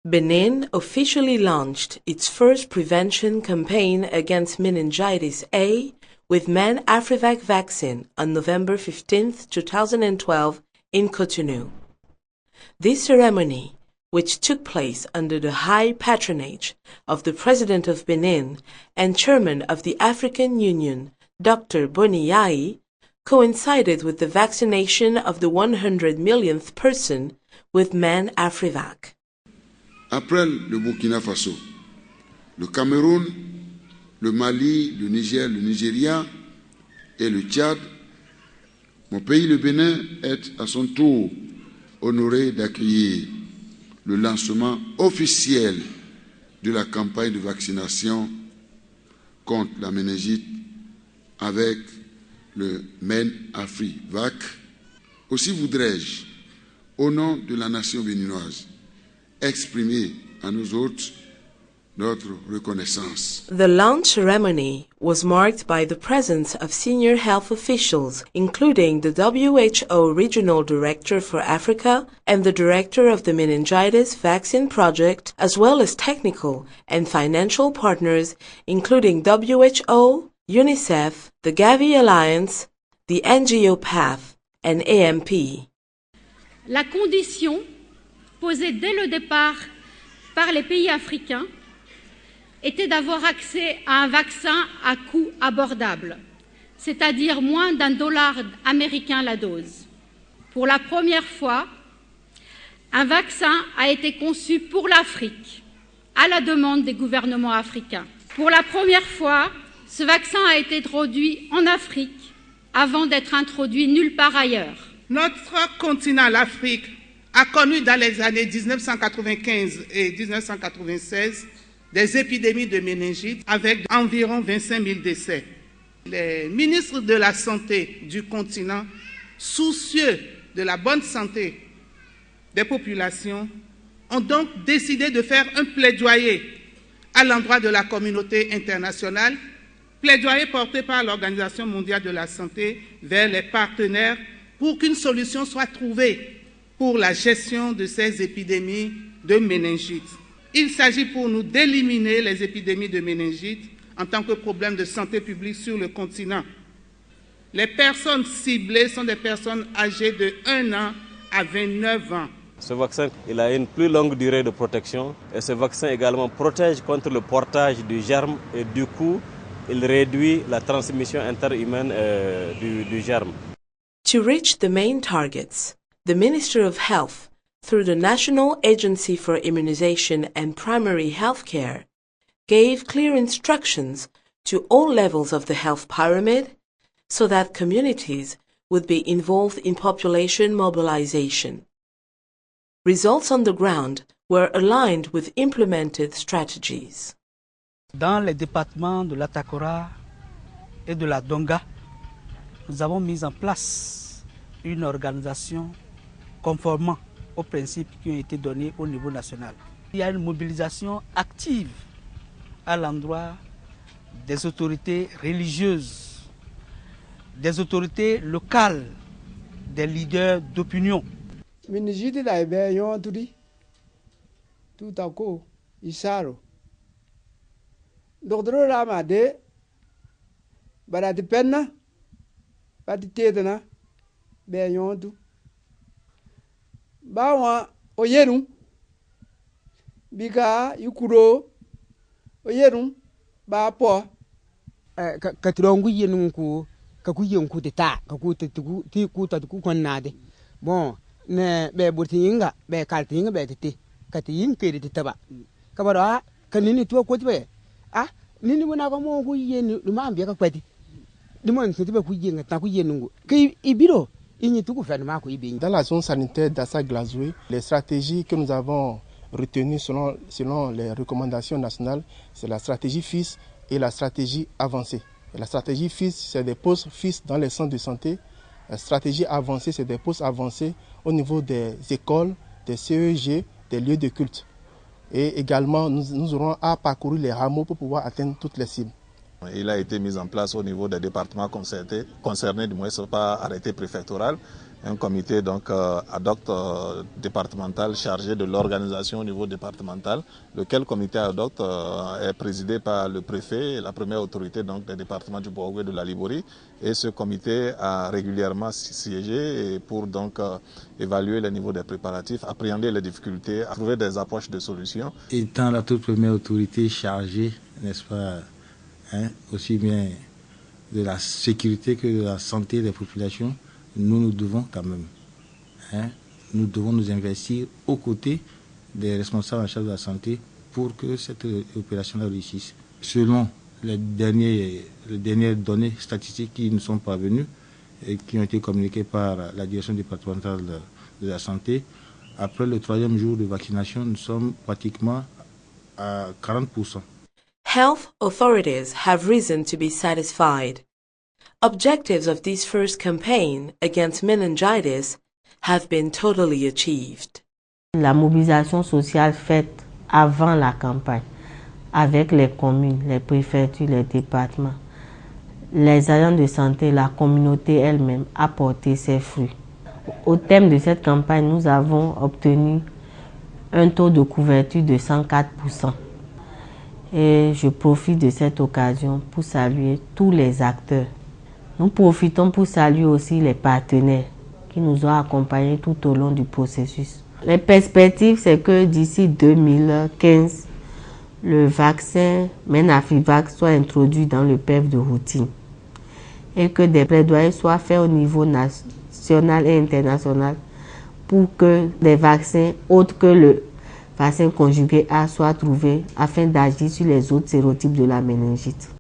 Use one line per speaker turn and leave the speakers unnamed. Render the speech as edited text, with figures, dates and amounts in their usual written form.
Benin officially launched its first prevention campaign against meningitis A with MenAfriVac vaccine on November 15, 2012 in Cotonou. This ceremony, which took place under the high patronage of the President of Benin and Chairman of the African Union, Dr. Boni Yayi, coincided with the vaccination of the 100 millionth person with MenAfriVac.
Après le Burkina Faso, le Cameroun, le Mali, le Niger, le Nigeria et le Tchad, mon pays, le Bénin, est à son tour honoré d'accueillir le lancement officiel de la campagne de vaccination contre la méningite avec le MenAfriVac. Aussi voudrais-je, au nom de la nation béninoise, exprimer à nous autres notre reconnaissance.
The launch ceremony was marked by the presence of senior health officials, including the WHO Regional Director for Africa and the Director of the Meningitis Vaccine Project, as well as technical and financial partners, including WHO, UNICEF, the Gavi Alliance, the NGO PATH, and AMP.
La condition posée dès le départ par les pays africains était d'avoir accès à un vaccin à coût abordable, c'est-à-dire moins d'$1 américain la dose. Pour la première fois, un vaccin a été conçu pour l'Afrique, à la demande des gouvernements africains. Pour la première fois, ce vaccin a été introduit en Afrique avant d'être introduit nulle part ailleurs.
Notre continent, l'Afrique, a connu dans les années 1995 et 1996 des épidémies de méningite avec environ 25 000 décès. Les ministres de la Santé du continent, soucieux de la bonne santé des populations, ont donc décidé de faire un plaidoyer à l'endroit de la communauté internationale, plaidoyer porté par l'Organisation mondiale de la santé vers les partenaires pour qu'une solution soit trouvée pour la gestion de ces épidémies de méningite. Il s'agit pour nous d'éliminer les épidémies de méningite en tant que problème de santé publique sur le continent. Les personnes ciblées sont des personnes âgées de 1 an à 29 ans.
Ce vaccin il a une plus longue durée de protection et ce vaccin également protège contre le portage du germe et du coup, il réduit la transmission interhumaine du germe.
To reach the main targets, the Minister of Health, through the National Agency for Immunization and Primary Health Care, gave clear instructions to all levels of the health pyramid so that communities would be involved in population mobilization. Results on the ground were aligned with implemented strategies.
Dans les départements de l'Atakora et de la Donga, nous avons mis en place une organisation conformant aux principes qui ont été donnés au niveau national. Il y a une mobilisation active à l'endroit des autorités religieuses, des autorités locales, des leaders d'opinion.
Bawa oyenu bika yukuro oyenu ba po
katirongu yenunku kakuyenku teta kakutetu ti kuta ku konnade bon ne be burtinga be kaltinga be tete katiyin kede taba kabara kanini to ko tibe nini mona ko mo ku yenu ma mbia ka kwati dimon tibe ku yenga ta ku yenungu ki ibiro.
Dans la zone sanitaire d'Assa-Glazoué, les stratégies que nous avons retenues selon les recommandations nationales, c'est la stratégie FIS et la stratégie avancée. Et la stratégie FIS, c'est des postes FIS dans les centres de santé. La stratégie avancée, c'est des postes avancés au niveau des écoles, des CEG, des lieux de culte. Et également, nous aurons à parcourir les hameaux pour pouvoir atteindre toutes les cibles.
Il a été mis en place au niveau des départements concernés, du moins ce n'est pas arrêté préfectoral, un comité donc ad hoc départemental chargé de l'organisation au niveau départemental, lequel comité ad hoc est présidé par le préfet, la première autorité donc des départements du Borgo et de la Liborie. Et ce comité a régulièrement siégé pour donc évaluer le niveau des préparatifs, appréhender les difficultés, trouver des approches de solutions.
Étant la toute première autorité chargée, n'est-ce pas, aussi bien de la sécurité que de la santé des populations, nous devons quand même, nous devons nous investir aux côtés des responsables en charge de la santé pour que cette opération réussisse. Selon les dernières données statistiques qui nous sont parvenues et qui ont été communiquées par la direction départementale de la santé, après le 3e jour de vaccination, nous sommes pratiquement à 40%.
Health authorities have reason to be satisfied. Objectives of this first campaign against meningitis have been totally achieved.
La mobilisation sociale faite avant la campagne, avec les communes, les préfectures, les départements, les agents de santé, la communauté elle-même, a porté ses fruits. Au terme de cette campagne, nous avons obtenu un taux de couverture de 104%. Et je profite de cette occasion pour saluer tous les acteurs. Nous profitons pour saluer aussi les partenaires qui nous ont accompagnés tout au long du processus. Les perspectives, c'est que d'ici 2015, le vaccin Menafrivac soit introduit dans le PEV de routine et que des plaidoyers soient faits au niveau national et international pour que des vaccins autres que le vaccin conjugué A soient trouvés afin d'agir sur les autres sérotypes de la méningite.